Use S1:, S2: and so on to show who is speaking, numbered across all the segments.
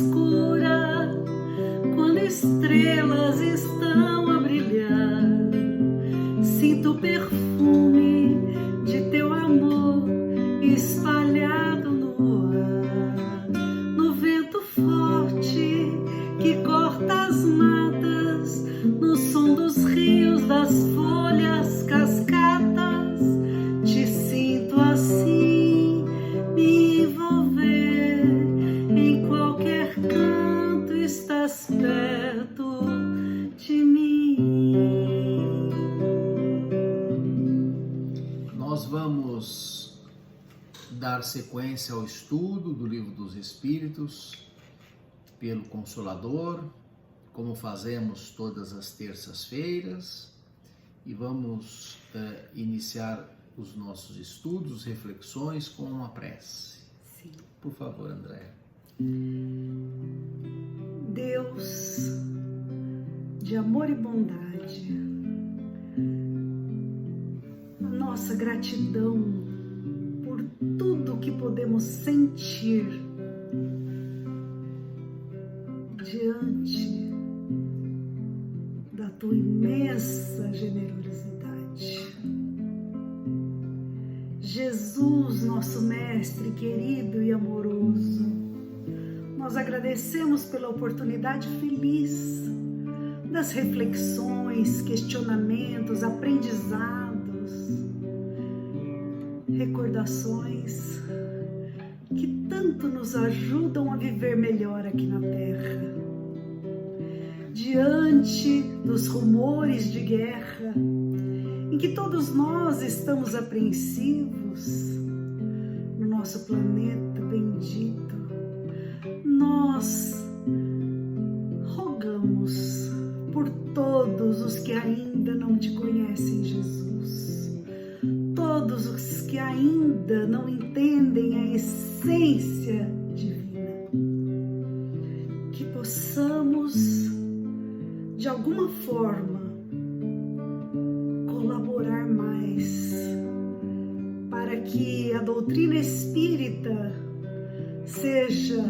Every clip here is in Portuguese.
S1: escura, quando estrelas estão a brilhar, sinto o perfume de teu amor espalhado no ar, no vento forte que corta as matas, no som dos rios, das folhas, cascatas. Te sinto assim, me envolver, em qualquer canto estás perto de mim.
S2: Nós vamos dar sequência ao estudo do Livro dos Espíritos pelo Consolador, como fazemos todas as terças-feiras, e vamos iniciar os nossos estudos, reflexões com uma prece.
S1: Sim.
S2: Por favor, Andréa.
S1: Deus de amor e bondade, a nossa gratidão por tudo que podemos sentir diante da tua imensa generosidade. Jesus, nosso mestre querido e amoroso, nós agradecemos pela oportunidade feliz das reflexões, questionamentos, aprendizados, recordações que tanto nos ajudam a viver melhor aqui na Terra. Diante dos rumores de guerra, em que todos nós estamos apreensivos no nosso planeta bendito, nós rogamos por todos os que ainda não te conhecem, Jesus, todos os que ainda não entendem a essência divina, que possamos de alguma forma colaborar mais para que a doutrina espírita seja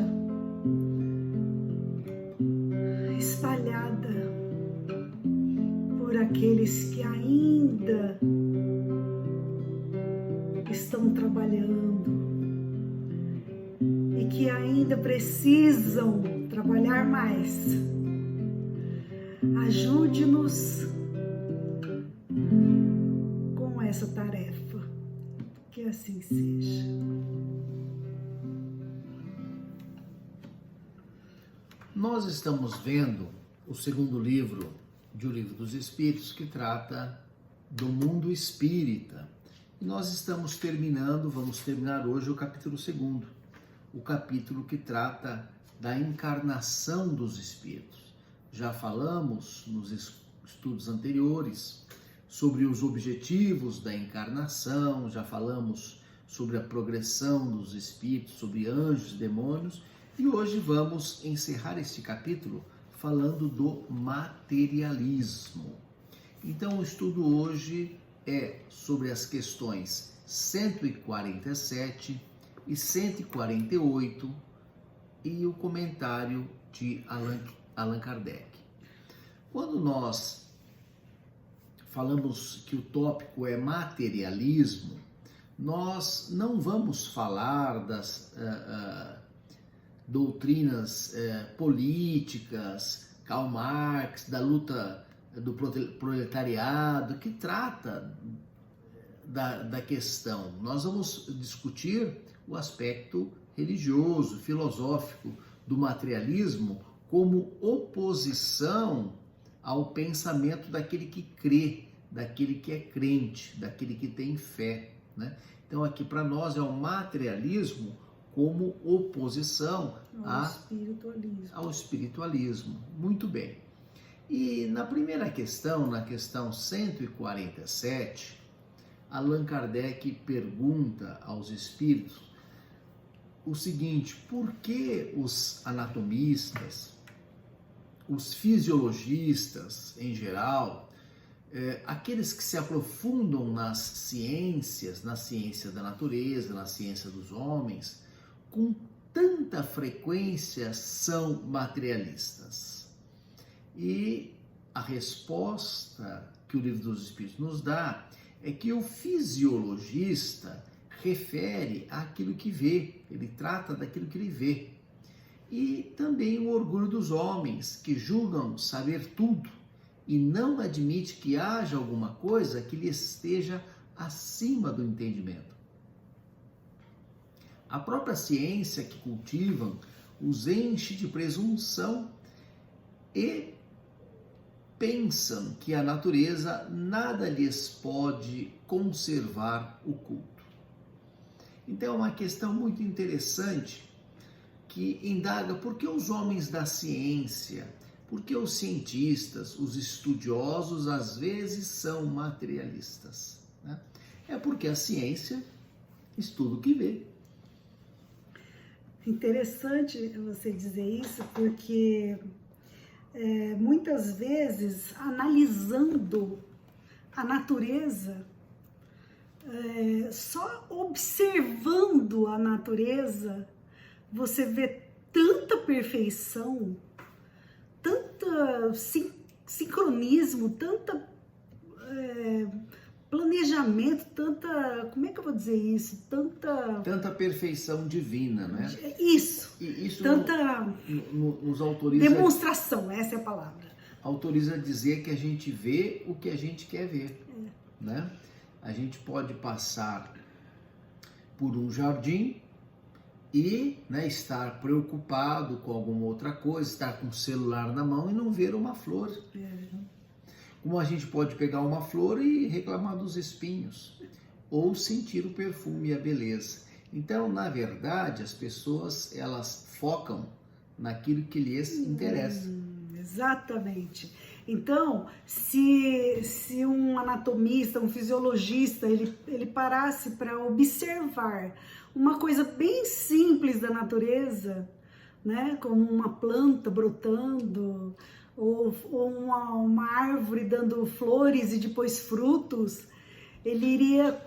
S1: espalhada por aqueles que ainda estão trabalhando e que ainda precisam trabalhar mais. Ajude-nos com essa tarefa, que assim seja.
S2: Nós estamos vendo o segundo livro de O Livro dos Espíritos, que trata do mundo espírita. E nós estamos vamos terminar hoje o capítulo 2º, o capítulo que trata da encarnação dos espíritos. Já falamos nos estudos anteriores sobre os objetivos da encarnação, já falamos sobre a progressão dos espíritos, sobre anjos e demônios, e hoje vamos encerrar este capítulo falando do materialismo. Então o estudo hoje é sobre as questões 147 e 148 e o comentário de Allan Kardec. Quando nós falamos que o tópico é materialismo, nós não vamos falar das doutrinas políticas, Karl Marx, da luta do proletariado, que trata da questão. Nós vamos discutir o aspecto religioso, filosófico do materialismo como oposição ao pensamento daquele que crê, daquele que é crente, daquele que tem fé, né? Então aqui para nós é o materialismo como oposição ao espiritualismo. Muito bem. E na primeira questão, na questão 147, Allan Kardec pergunta aos espíritos o seguinte: por que os anatomistas, os fisiologistas em geral, aqueles que se aprofundam nas ciências, na ciência da natureza, na ciência dos homens, com tanta frequência são materialistas? E a resposta que o Livro dos Espíritos nos dá é que o fisiologista refere àquilo que vê, ele trata daquilo que ele vê. E também o orgulho dos homens, que julgam saber tudo e não admite que haja alguma coisa que lhe esteja acima do entendimento. A própria ciência que cultivam os enche de presunção e pensam que a natureza nada lhes pode conservar o culto. Então é uma questão muito interessante que indaga por que os homens da ciência, por que os cientistas, os estudiosos às vezes são materialistas, né? É porque a ciência estuda o que vê.
S1: Interessante você dizer isso, porque muitas vezes, analisando a natureza, só observando a natureza, você vê tanta perfeição, tanta sincronismo, tanta planejamento, tanta, como é que eu vou dizer isso?
S2: Tanta perfeição divina, né?
S1: Isso.
S2: E isso
S1: tanta
S2: nos autoriza...
S1: demonstração, essa é a palavra.
S2: Autoriza a dizer que a gente vê o que a gente quer ver, né? A gente pode passar por um jardim e, né, estar preocupado com alguma outra coisa, estar com o celular na mão e não ver uma flor. Como a gente pode pegar uma flor e reclamar dos espinhos, ou sentir o perfume e a beleza. Então, na verdade, as pessoas, elas focam naquilo que lhes interessa.
S1: Exatamente. Então, se um anatomista, um fisiologista, ele parasse para observar uma coisa bem simples da natureza, né, como uma planta brotando, ou uma árvore dando flores e depois frutos, ele iria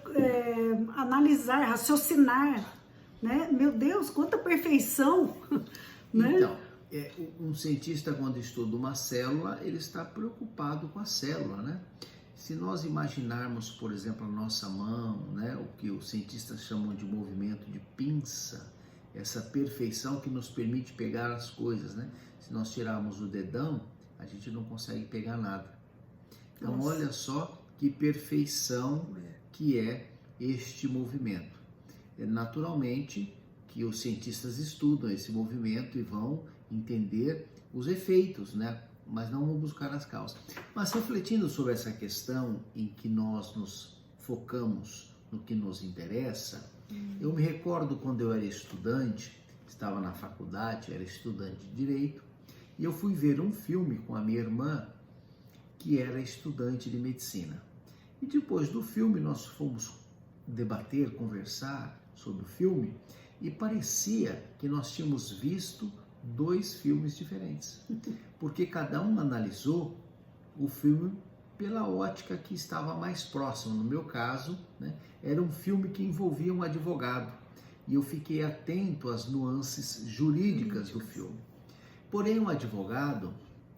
S1: analisar, raciocinar, né? Meu Deus, quanta perfeição! Né?
S2: Então, um cientista, quando estuda uma célula, ele está preocupado com a célula, né? Se nós imaginarmos, por exemplo, a nossa mão, né, o que os cientistas chamam de movimento de pinça, essa perfeição que nos permite pegar as coisas, né? Se nós tirarmos o dedão, a gente não consegue pegar nada. Então,
S1: Nossa.
S2: Olha só que perfeição que é este movimento. Naturalmente que os cientistas estudam esse movimento e vão entender os efeitos, né? Mas não vão buscar as causas. Mas refletindo sobre essa questão em que nós nos focamos no que nos interessa, eu me recordo quando eu era estudante, estava na faculdade, era estudante de Direito, e eu fui ver um filme com a minha irmã, que era estudante de Medicina. E depois do filme nós fomos debater, conversar sobre o filme, e parecia que nós tínhamos visto 2 filmes diferentes, porque cada um analisou o filme pela ótica que estava mais próxima. No meu caso, né, era um filme que envolvia um advogado, e eu fiquei atento às nuances jurídicas do filme. Porém, o advogado,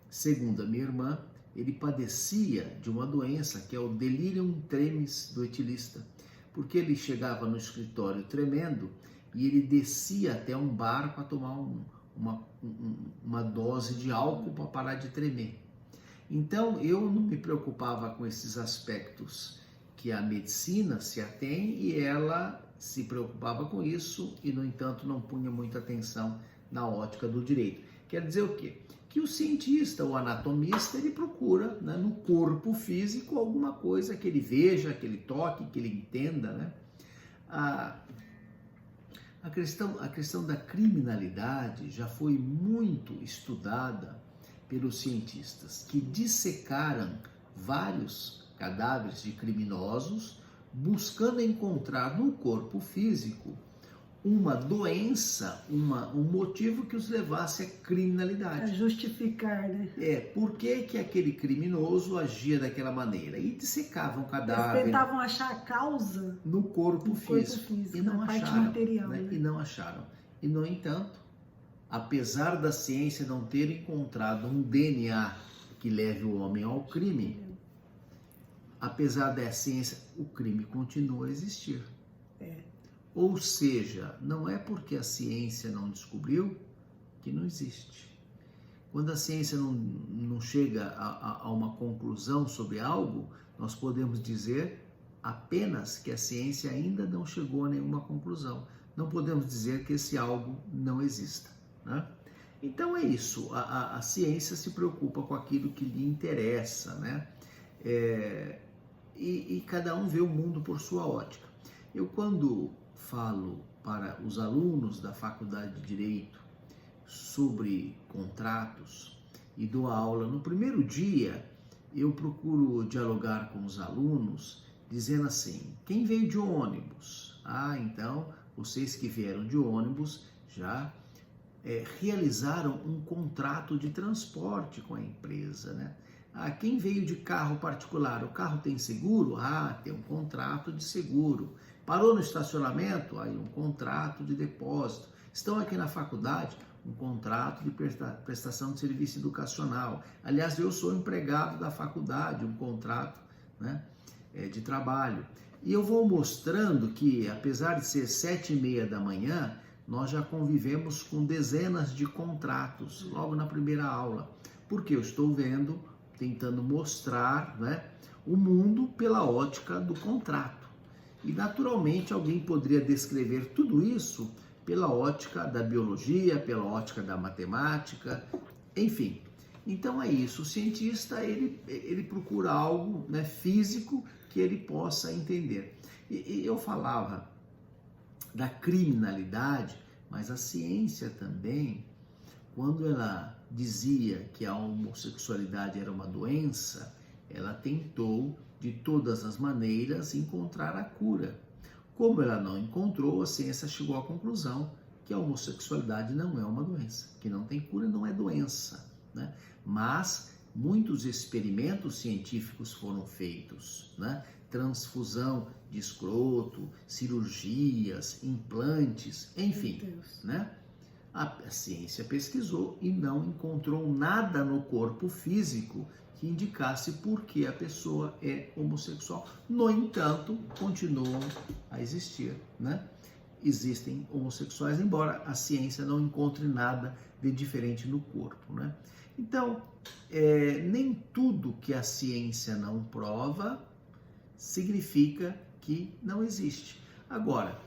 S2: segundo a minha irmã, ele padecia de uma doença que é o delirium tremens do etilista, porque ele chegava no escritório tremendo e ele descia até um bar para tomar uma dose de álcool para parar de tremer. Então, eu não me preocupava com esses aspectos que a medicina se atém, e ela se preocupava com isso e, no entanto, não punha muita atenção na ótica do direito. Quer dizer o quê? Que o cientista, o anatomista, ele procura, né, no corpo físico alguma coisa que ele veja, que ele toque, que ele entenda, né? A questão da criminalidade já foi muito estudada pelos cientistas, que dissecaram vários cadáveres de criminosos, buscando encontrar no corpo físico uma doença, um motivo que os levasse à criminalidade.
S1: A justificar, né?
S2: Por que aquele criminoso agia daquela maneira? E dissecavam o cadáver.
S1: Eles tentavam achar a causa
S2: no corpo físico. E não
S1: na
S2: acharam,
S1: parte material.
S2: né?
S1: Né?
S2: E não acharam. E, no entanto, apesar da ciência não ter encontrado um DNA que leve o homem ao crime, apesar da ciência, o crime continua a existir. Ou seja, não é porque a ciência não descobriu que não existe. Quando a ciência não chega a uma conclusão sobre algo, nós podemos dizer apenas que a ciência ainda não chegou a nenhuma conclusão. Não podemos dizer que esse algo não exista, né? Então é isso, a ciência se preocupa com aquilo que lhe interessa, né? E cada um vê o mundo por sua ótica. Eu, quando falo para os alunos da Faculdade de Direito sobre contratos e dou aula, no primeiro dia eu procuro dialogar com os alunos dizendo assim: quem veio de ônibus? Então vocês que vieram de ônibus já realizaram um contrato de transporte com a empresa, né? Quem veio de carro particular, o carro tem seguro? Tem um contrato de seguro. Parou no estacionamento? Aí um contrato de depósito. Estão aqui na faculdade? Um contrato de prestação de serviço educacional. Aliás, eu sou empregado da faculdade, um contrato, né, de trabalho. E eu vou mostrando que, apesar de ser 7h30 da manhã, nós já convivemos com dezenas de contratos logo na primeira aula. Porque eu estou tentando mostrar, né, o mundo pela ótica do contrato. E, naturalmente, alguém poderia descrever tudo isso pela ótica da biologia, pela ótica da matemática, enfim. Então é isso, o cientista ele procura algo, né, físico que ele possa entender. E eu falava da criminalidade, mas a ciência também, quando ela dizia que a homossexualidade era uma doença, ela tentou de todas as maneiras encontrar a cura. Como ela não encontrou, a ciência chegou à conclusão que a homossexualidade não é uma doença, que não tem cura, não é doença, né? Mas muitos experimentos científicos foram feitos, né? Transfusão de escroto, cirurgias, implantes, enfim, né? A ciência pesquisou e não encontrou nada no corpo físico que indicasse por que a pessoa é homossexual. No entanto, continuam a existir, né? Existem homossexuais, embora a ciência não encontre nada de diferente no corpo, né? Então, nem tudo que a ciência não prova significa que não existe. Agora,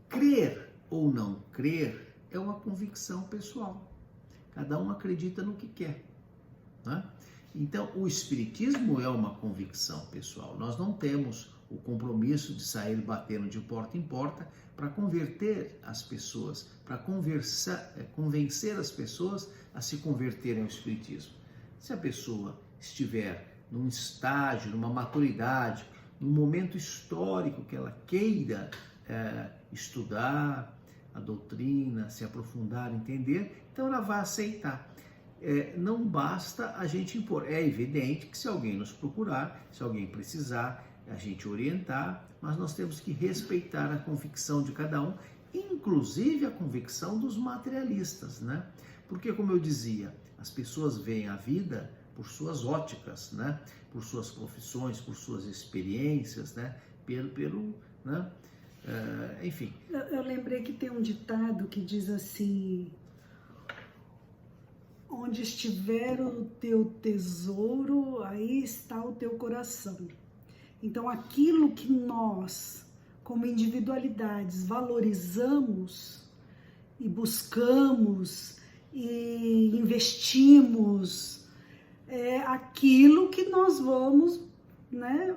S2: crer ou não crer é uma convicção pessoal. Cada um acredita no que quer, né? Então, o espiritismo é uma convicção pessoal. Nós não temos o compromisso de sair batendo de porta em porta para converter as pessoas, para convencer as pessoas a se converterem ao espiritismo. Se a pessoa estiver num estágio, numa maturidade, num momento histórico que ela queira estudar a doutrina, se aprofundar, entender, então ela vai aceitar. Não basta a gente impor. É evidente que se alguém nos procurar, se alguém precisar, a gente orientar, mas nós temos que respeitar a convicção de cada um, inclusive a convicção dos materialistas, né? Porque, como eu dizia, as pessoas veem a vida por suas óticas, né? Por suas profissões, por suas experiências, né? Né? Enfim.
S1: Eu lembrei que tem um ditado que diz assim: onde estiver o teu tesouro, aí está o teu coração. Então, aquilo que nós, como individualidades, valorizamos e buscamos e investimos, é aquilo que nós vamos, né,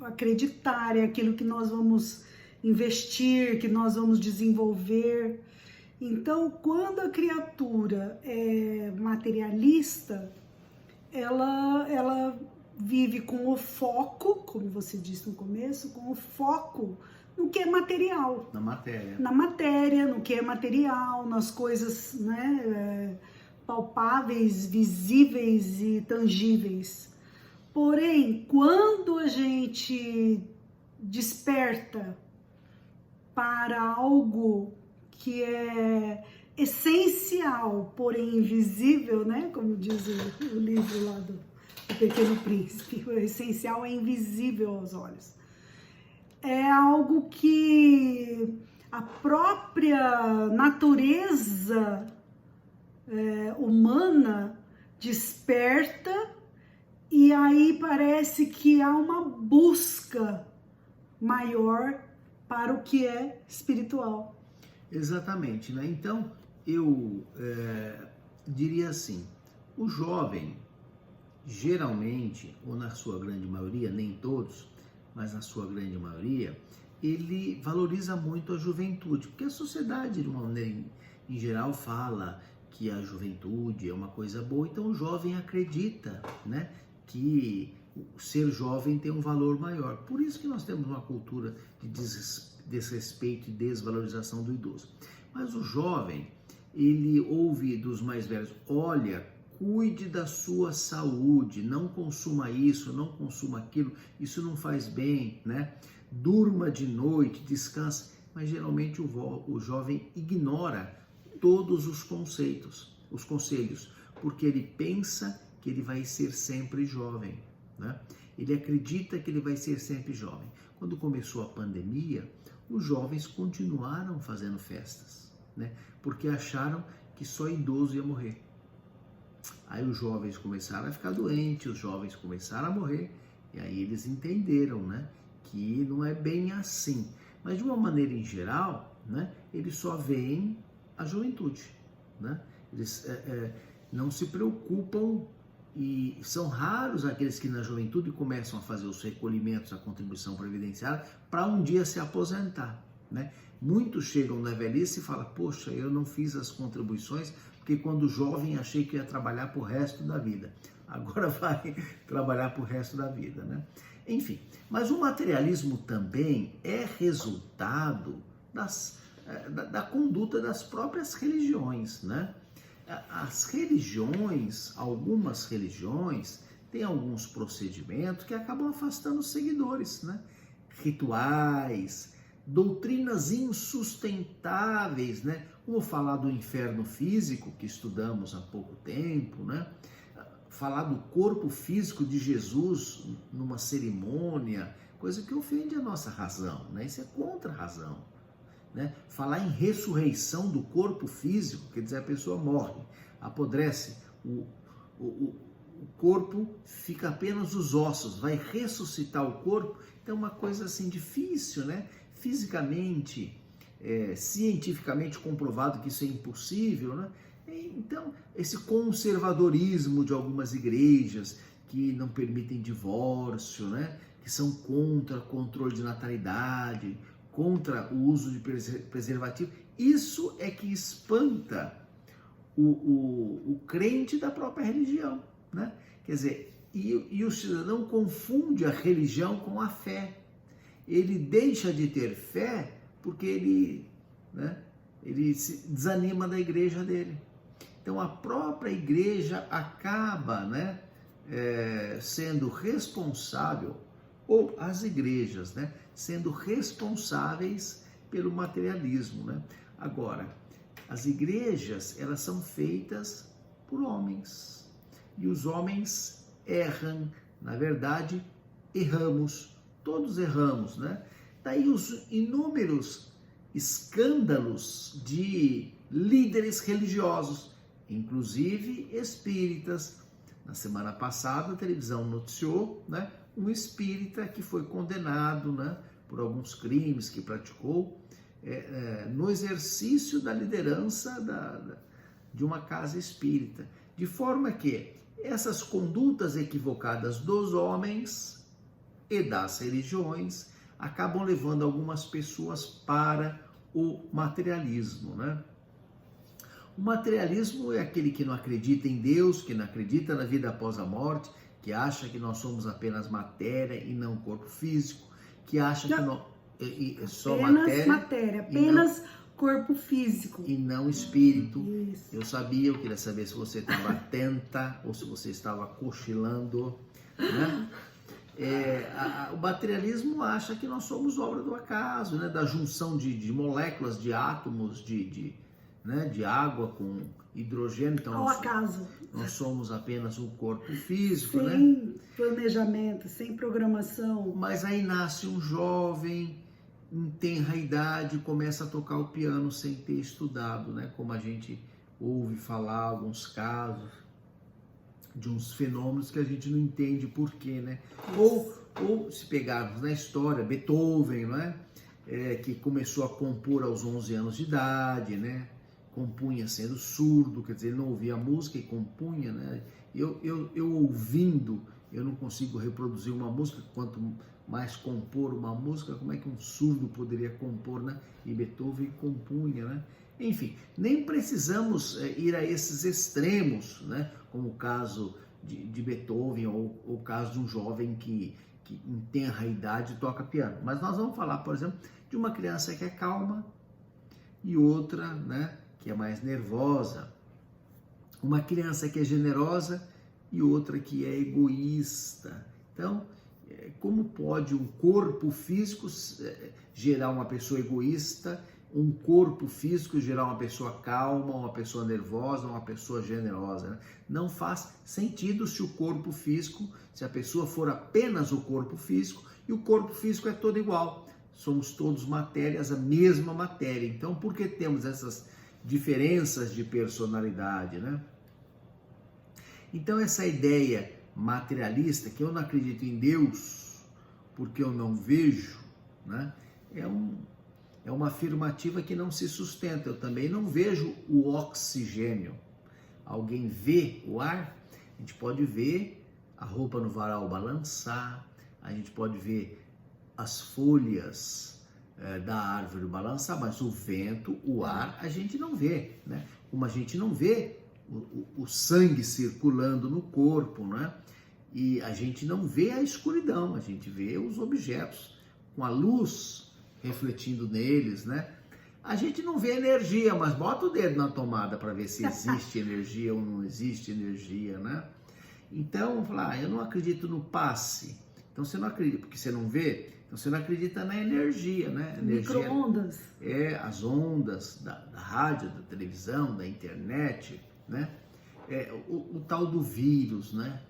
S1: acreditar, é aquilo que nós vamos investir, que nós vamos desenvolver. Então, quando a criatura é materialista, ela vive com o foco, como você disse no começo, com o foco no que é material.
S2: Na matéria.
S1: Na matéria, no que é material, nas coisas, né, palpáveis, visíveis e tangíveis. Porém, quando a gente desperta para algo que é essencial, porém invisível, né? Como diz o livro lá do Pequeno Príncipe, o essencial é invisível aos olhos. É algo que a própria natureza humana desperta, e aí parece que há uma busca maior para o que é espiritual.
S2: Exatamente, né? Então, eu diria assim, o jovem, geralmente, ou na sua grande maioria, nem todos, mas na sua grande maioria, ele valoriza muito a juventude, porque a sociedade, de uma maneira em geral, fala que a juventude é uma coisa boa, então o jovem acredita, né, que ser jovem tem um valor maior. Por isso que nós temos uma cultura de desrespeito e desvalorização do idoso. Mas o jovem, ele ouve dos mais velhos, olha, cuide da sua saúde, não consuma isso, não consuma aquilo, isso não faz bem, né? Durma de noite, descanse. Mas geralmente o jovem ignora todos os conceitos, os conselhos, porque ele pensa que ele vai ser sempre jovem, né? Ele acredita que ele vai ser sempre jovem. Quando começou a pandemia, os jovens continuaram fazendo festas, né? Porque acharam que só idoso ia morrer. Aí os jovens começaram a ficar doentes, os jovens começaram a morrer, e aí eles entenderam, né, que não é bem assim. Mas de uma maneira em geral, né, eles só veem a juventude, né? Eles não se preocupam, e são raros aqueles que na juventude começam a fazer os recolhimentos, a contribuição previdenciária, para um dia se aposentar, né? Muitos chegam na velhice e falam, poxa, eu não fiz as contribuições, porque quando jovem achei que ia trabalhar pro resto da vida. Agora vai trabalhar pro resto da vida, né? Enfim, mas o materialismo também é resultado da conduta das próprias religiões, né? As religiões, algumas religiões, têm alguns procedimentos que acabam afastando os seguidores, né? Rituais, doutrinas insustentáveis, né? Como falar do inferno físico, que estudamos há pouco tempo, né? Falar do corpo físico de Jesus numa cerimônia, coisa que ofende a nossa razão, né? Isso é contra a razão, né? Falar em ressurreição do corpo físico, quer dizer, a pessoa morre, apodrece, o corpo fica apenas os ossos, vai ressuscitar o corpo, então é uma coisa assim difícil, né? Fisicamente, cientificamente comprovado que isso é impossível, né? Então, esse conservadorismo de algumas igrejas que não permitem divórcio, né? Que são contra controle de natalidade, contra o uso de preservativo, isso é que espanta o crente da própria religião, né? Quer dizer, e o cidadão confunde a religião com a fé. Ele deixa de ter fé porque ele se desanima da igreja dele. Então a própria igreja acaba, né, sendo responsável, ou as igrejas, né, sendo responsáveis pelo materialismo, né? Agora, as igrejas, elas são feitas por homens, e os homens erram, na verdade, erramos, todos erramos, né? Daí os inúmeros escândalos de líderes religiosos, inclusive espíritas. Na semana passada a televisão noticiou, né, um espírita que foi condenado, né, por alguns crimes que praticou no exercício da liderança de uma casa espírita. De forma que essas condutas equivocadas dos homens e das religiões acabam levando algumas pessoas para o materialismo, né? O materialismo é aquele que não acredita em Deus, que não acredita na vida após a morte, que acha que nós somos apenas matéria e não corpo físico, que acha que nós só
S1: matéria, apenas corpo físico
S2: e não espírito.
S1: Isso.
S2: Eu queria saber se você estava atenta ou se você estava cochilando, né? O materialismo acha que nós somos obra do acaso, né? Da junção de moléculas, de átomos, né? De água com hidrogênio. Então,
S1: Ao acaso.
S2: Nós somos apenas um corpo físico,
S1: sem planejamento, sem programação.
S2: Mas aí nasce um jovem, em tenra idade, começa a tocar o piano sem ter estudado, né? Como a gente ouve falar alguns casos de uns fenômenos que a gente não entende porquê, né? Ou se pegarmos na história, Beethoven, não é? Que começou a compor aos 11 anos de idade, né? Compunha sendo surdo, quer dizer, ele não ouvia a música e compunha, né? Eu ouvindo, eu não consigo reproduzir uma música, quanto mais compor uma música, como é que um surdo poderia compor, né? E Beethoven compunha, né? Enfim, nem precisamos ir a esses extremos, né? Como o caso de Beethoven ou o caso de um jovem que em tenra idade toca piano. Mas nós vamos falar, por exemplo, de uma criança que é calma e outra, né, que é mais nervosa. Uma criança que é generosa e outra que é egoísta. Então, como pode um corpo físico gerar uma pessoa egoísta, um corpo físico gerar uma pessoa calma, uma pessoa nervosa, uma pessoa generosa, né? Não faz sentido se o corpo físico, se a pessoa for apenas o corpo físico, e o corpo físico é todo igual. Somos todos matérias, a mesma matéria. Então, por que temos essas diferenças de personalidade, né? Então, essa ideia materialista, que eu não acredito em Deus porque eu não vejo, né? É uma afirmativa que não se sustenta. Eu também não vejo o oxigênio. Alguém vê o ar? A gente pode ver a roupa no varal balançar, a gente pode ver as folhas da árvore balançar, mas o vento, o ar, a gente não vê, né? Como a gente não vê o sangue circulando no corpo, né? E a gente não vê a escuridão, a gente vê os objetos com a luz refletindo neles, né? A gente não vê energia, mas bota o dedo na tomada para ver se existe energia ou não existe energia, né? Então, vamos falar, eu não acredito no passe. Então, você não acredita, porque você não vê, então você não acredita na energia, né?
S1: Micro-ondas.
S2: As ondas da rádio, da televisão, da internet, né? O tal do vírus, né?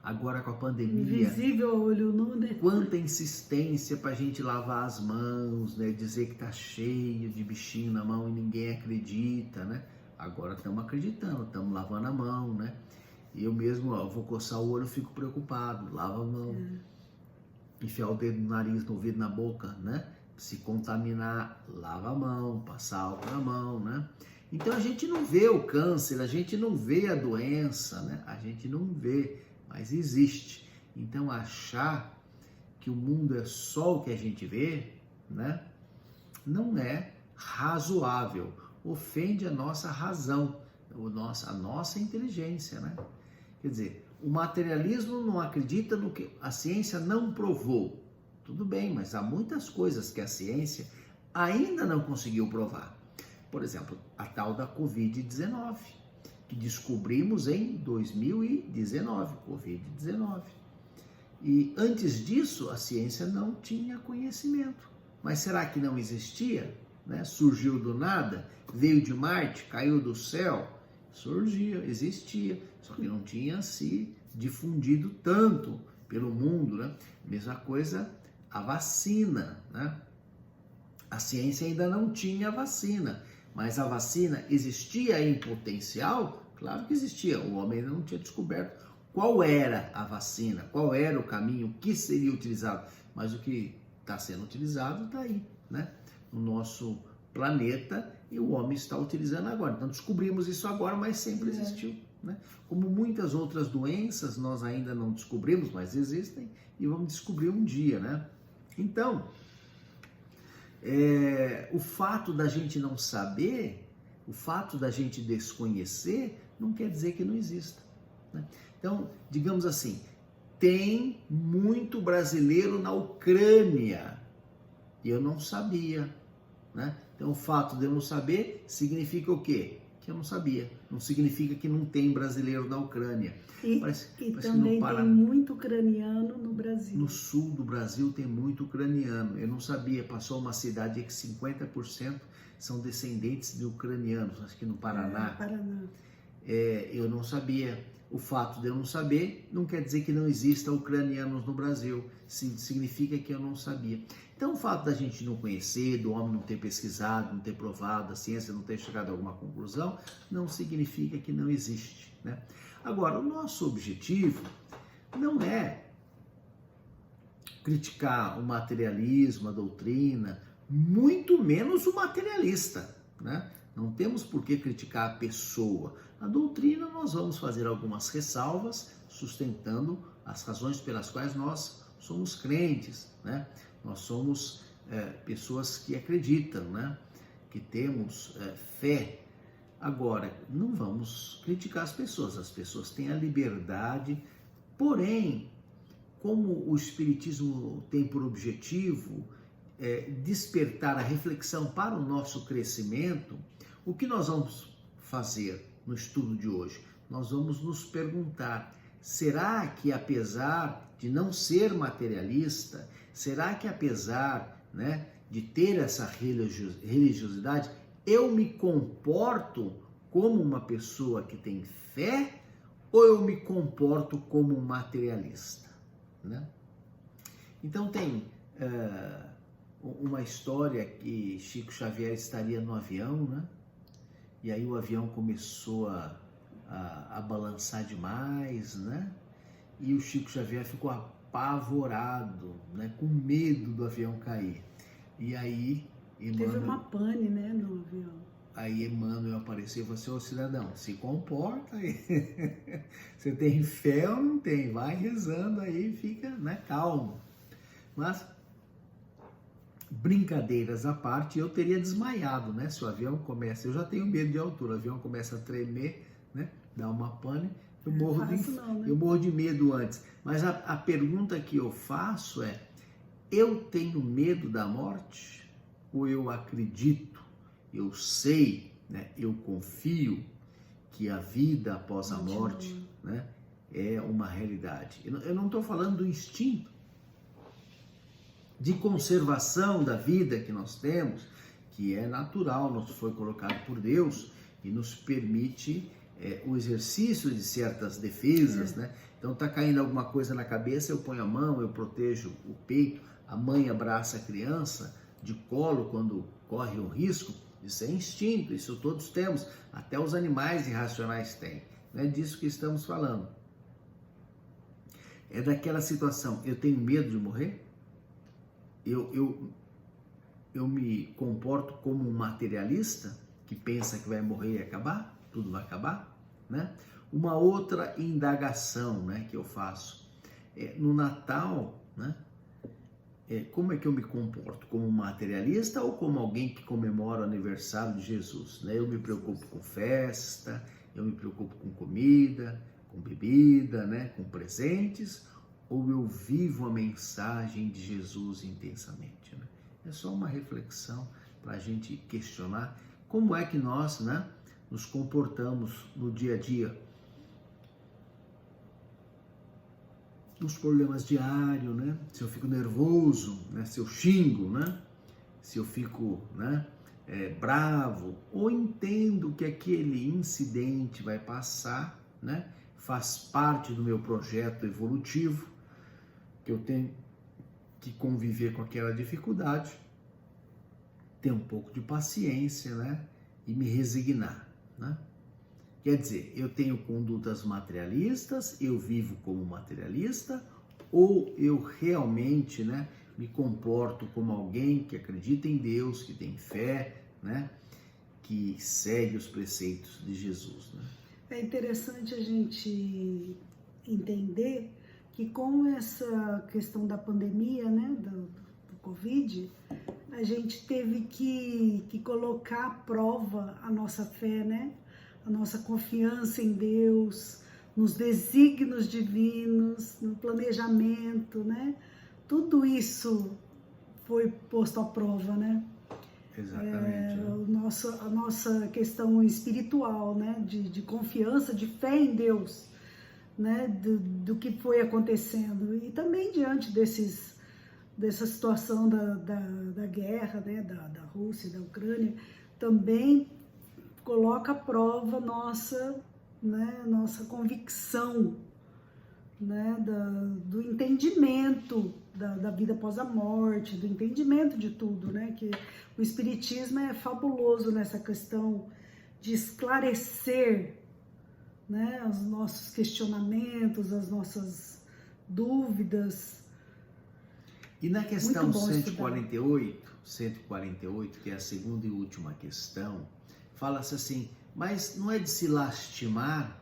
S2: Agora com a pandemia,
S1: invisível ao olho nu, né?
S2: Quanta insistência para a gente lavar as mãos, né? Dizer que tá cheio de bichinho na mão e ninguém acredita, né? Agora estamos acreditando, estamos lavando a mão, né? E eu mesmo, eu vou coçar o olho, fico preocupado, lava a mão, enfiar o dedo no nariz, no ouvido, na boca, né? Se contaminar, lava a mão, passar álcool na mão, né? Então a gente não vê o câncer, a gente não vê a doença, né? A gente não vê, mas existe. Então achar que o mundo é só o que a gente vê, né? Não é razoável, ofende a nossa razão, a nossa inteligência, né? Quer dizer, o materialismo não acredita no que a ciência não provou. Tudo bem, mas há muitas coisas que a ciência ainda não conseguiu provar. Por exemplo, a tal da Covid-19, que descobrimos em 2019, Covid-19. E antes disso, a ciência não tinha conhecimento. Mas será que não existia? Né? Surgiu do nada? Veio de Marte? Caiu do céu? Surgia, existia, só que não tinha se difundido tanto pelo mundo, né? Mesma coisa a vacina, né? A ciência ainda não tinha vacina, mas a vacina existia em potencial? Claro que existia, o homem ainda não tinha descoberto qual era a vacina, qual era o caminho, o que seria utilizado, mas o que está sendo utilizado está aí, né? No nosso planeta, e o homem está utilizando agora. Então descobrimos isso agora, mas sempre existiu, né? Como muitas outras doenças nós ainda não descobrimos, mas existem e vamos descobrir um dia, né? Então, o fato da gente não saber, o fato da gente desconhecer, não quer dizer que não exista, né? Então, digamos assim, tem muito brasileiro na Ucrânia e eu não sabia, né? Então, o fato de eu não saber significa o quê? Que que eu não sabia. Não significa que não tem brasileiro na Ucrânia.
S1: E também tem muito ucraniano no Brasil.
S2: No sul do Brasil tem muito ucraniano. Eu não sabia, passou uma cidade que 50% são descendentes de ucranianos, acho que no Paraná.
S1: Paraná.
S2: Eu não sabia. O fato de eu não saber não quer dizer que não exista ucranianos no Brasil. Significa que eu não sabia. Então, o fato da gente não conhecer, do homem não ter pesquisado, não ter provado, a ciência não ter chegado a alguma conclusão, não significa que não existe, né? Agora, o nosso objetivo não é criticar o materialismo, a doutrina, muito menos o materialista, né? Não temos por que criticar a pessoa. A doutrina nós vamos fazer algumas ressalvas, sustentando as razões pelas quais nós somos crentes, né? Nós somos pessoas que acreditam, né? Que temos fé. Agora, não vamos criticar as pessoas têm a liberdade, porém, como o Espiritismo tem por objetivo despertar a reflexão para o nosso crescimento, o que nós vamos fazer no estudo de hoje? Nós vamos nos perguntar, será que apesar de não ser materialista, será que apesar, né, de ter essa religiosidade, eu me comporto como uma pessoa que tem fé ou eu me comporto como um materialista, né? Então tem uma história que Chico Xavier estaria no avião, né? E aí o avião começou a balançar demais, né? E o Chico Xavier ficou apavorado, né? Com medo do avião cair. E aí
S1: Teve uma pane, né, no avião.
S2: Aí Emmanuel apareceu e falou assim: ô cidadão, se comporta aí. Você tem fé ou não tem? Vai rezando aí, fica, né, calmo. Mas, brincadeiras à parte, eu teria desmaiado, né? Se o avião começa, eu já tenho medo de altura, o avião começa a tremer, né? Dá uma pane, eu morro de medo antes. Mas a pergunta que eu faço é: eu tenho medo da morte? Ou eu acredito, eu sei, né, eu confio que a vida após a morte, né, é uma realidade? Eu não estou falando do instinto de conservação da vida que nós temos, que é natural, nos foi colocado por Deus e nos permite o exercício de certas defesas, né? Então tá caindo alguma coisa na cabeça, eu ponho a mão, eu protejo o peito, a mãe abraça a criança de colo quando corre um risco. Isso é instinto, isso todos temos, até os animais irracionais têm. Não é disso que estamos falando. É daquela situação, eu tenho medo de morrer? Eu me comporto como um materialista que pensa que vai morrer e acabar? Tudo vai acabar? Né? Uma outra indagação, né, que eu faço no Natal, né? Como é que eu me comporto? Como um materialista ou como alguém que comemora o aniversário de Jesus? Né? Eu me preocupo com festa, eu me preocupo com comida, com bebida, né? Com presentes, ou eu vivo a mensagem de Jesus intensamente? Né? É só uma reflexão para a gente questionar como é que nós, né, nos comportamos no dia a dia, nos problemas diários, né? Se eu fico nervoso, né? Se eu xingo, né? Se eu fico, né, bravo, ou entendo que aquele incidente vai passar, né? Faz parte do meu projeto evolutivo, que eu tenho que conviver com aquela dificuldade, ter um pouco de paciência, né? E me resignar, né? Quer dizer, eu tenho condutas materialistas, eu vivo como materialista, ou eu realmente, né, me comporto como alguém que acredita em Deus, que tem fé, né, que segue os preceitos de Jesus, né?
S1: É interessante a gente entender que com essa questão da pandemia, né, do Covid, a gente teve que colocar à prova a nossa fé, né? A nossa confiança em Deus, nos desígnios divinos, no planejamento, né? Tudo isso foi posto à prova, né?
S2: Exatamente.
S1: a nossa questão espiritual, né? De confiança, de fé em Deus, né? Do que foi acontecendo. E também diante dessa situação da guerra, né? Da Rússia e da Ucrânia, também coloca à prova nossa, né? Nossa convicção, né, do entendimento da vida após a morte, do entendimento de tudo, né, que o Espiritismo é fabuloso nessa questão de esclarecer, né, os nossos questionamentos, as nossas dúvidas.
S2: E na questão 148, que é a segunda e última questão, fala-se assim, mas não é de se lastimar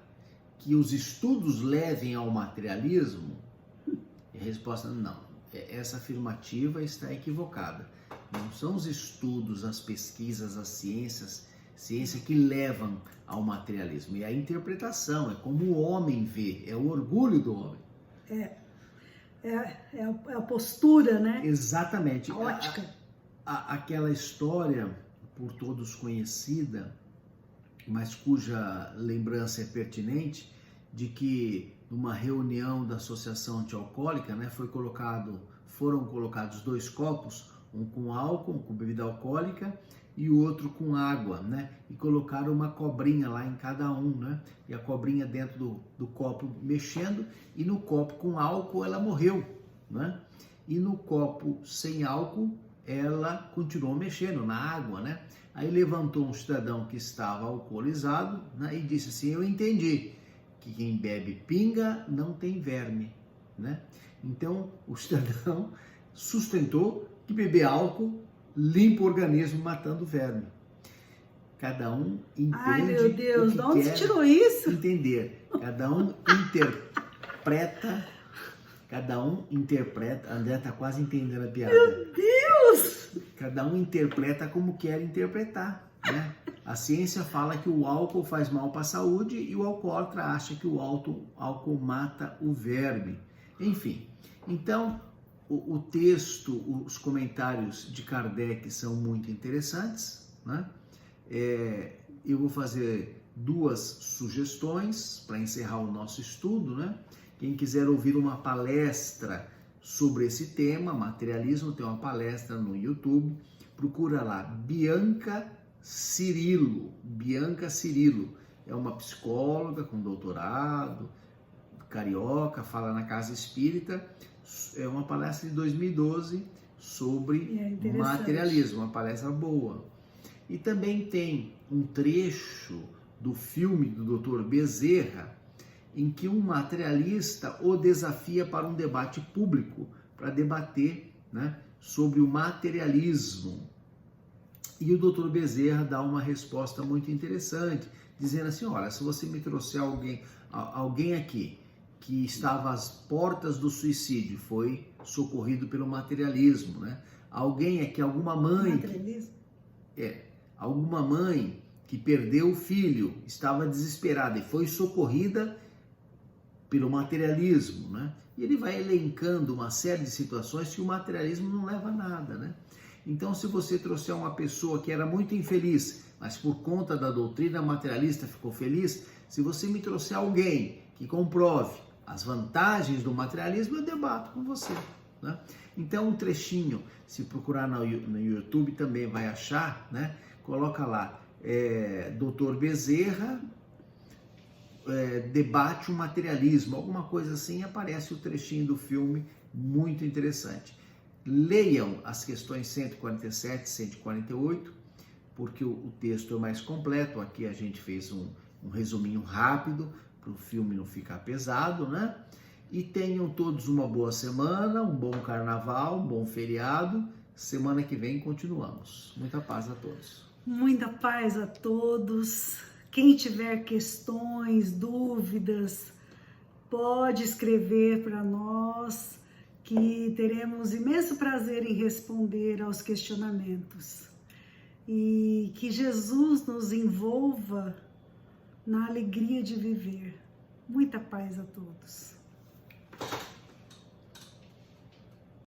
S2: que os estudos levem ao materialismo? E a resposta não, essa afirmativa está equivocada. Não são os estudos, as pesquisas, as ciência que levam ao materialismo. E a interpretação, é como o homem vê, é o orgulho do homem.
S1: É a postura, né?
S2: Exatamente.
S1: A ótica.
S2: Aquela história, por todos conhecida, mas cuja lembrança é pertinente, de que numa reunião da Associação Antialcoólica, né, foram colocados 2 copos, um com álcool, um com bebida alcoólica e o outro com água, né, e colocaram uma cobrinha lá em cada um, né, e a cobrinha dentro do copo mexendo, e no copo com álcool ela morreu, né, e no copo sem álcool ela continuou mexendo na água, né. Aí levantou um cidadão que estava alcoolizado, né, e disse assim, eu entendi que quem bebe pinga não tem verme, né? Então o cidadão sustentou que beber álcool limpa o organismo matando verme. Cada um entende.
S1: Ai, meu Deus,
S2: de
S1: onde você tirou isso?
S2: Entender. Cada um interpreta. A André está quase entendendo a piada.
S1: Meu Deus!
S2: Cada um interpreta como quer interpretar, né? A ciência fala que o álcool faz mal para a saúde e o alcoólatra acha que o álcool mata o verme. Enfim, então o texto, os comentários de Kardec são muito interessantes, né? Eu vou fazer 2 sugestões para encerrar o nosso estudo, né? Quem quiser ouvir uma palestra sobre esse tema, materialismo, tem uma palestra no YouTube, procura lá, Bianca Cirilo, é uma psicóloga com doutorado, carioca, fala na Casa Espírita, é uma palestra de 2012 sobre materialismo, uma palestra boa. E também tem um trecho do filme do Dr. Bezerra, em que um materialista o desafia para um debate público, para debater, né, sobre o materialismo. E o Dr. Bezerra dá uma resposta muito interessante, dizendo assim, olha, se você me trouxer alguém aqui que estava às portas do suicídio, foi socorrido pelo materialismo, né? Alguém aqui, alguma mãe que perdeu o filho, estava desesperada e foi socorrida pelo materialismo, né? E ele vai elencando uma série de situações que o materialismo não leva a nada, né? Então, se você trouxer uma pessoa que era muito infeliz, mas por conta da doutrina materialista ficou feliz, se você me trouxer alguém que comprove as vantagens do materialismo, eu debato com você, né? Então, um trechinho, se procurar no YouTube também vai achar, né? Coloca lá, Dr. Bezerra debate o materialismo, alguma coisa assim, aparece o trechinho do filme, muito interessante. Leiam as questões 147 e 148, porque o texto é mais completo. Aqui a gente fez um resuminho rápido, para o filme não ficar pesado, né? E tenham todos uma boa semana, um bom carnaval, um bom feriado. Semana que vem continuamos. Muita paz a todos.
S1: Muita paz a todos. Quem tiver questões, dúvidas, pode escrever para nós, que teremos imenso prazer em responder aos questionamentos. E que Jesus nos envolva na alegria de viver. Muita paz a todos.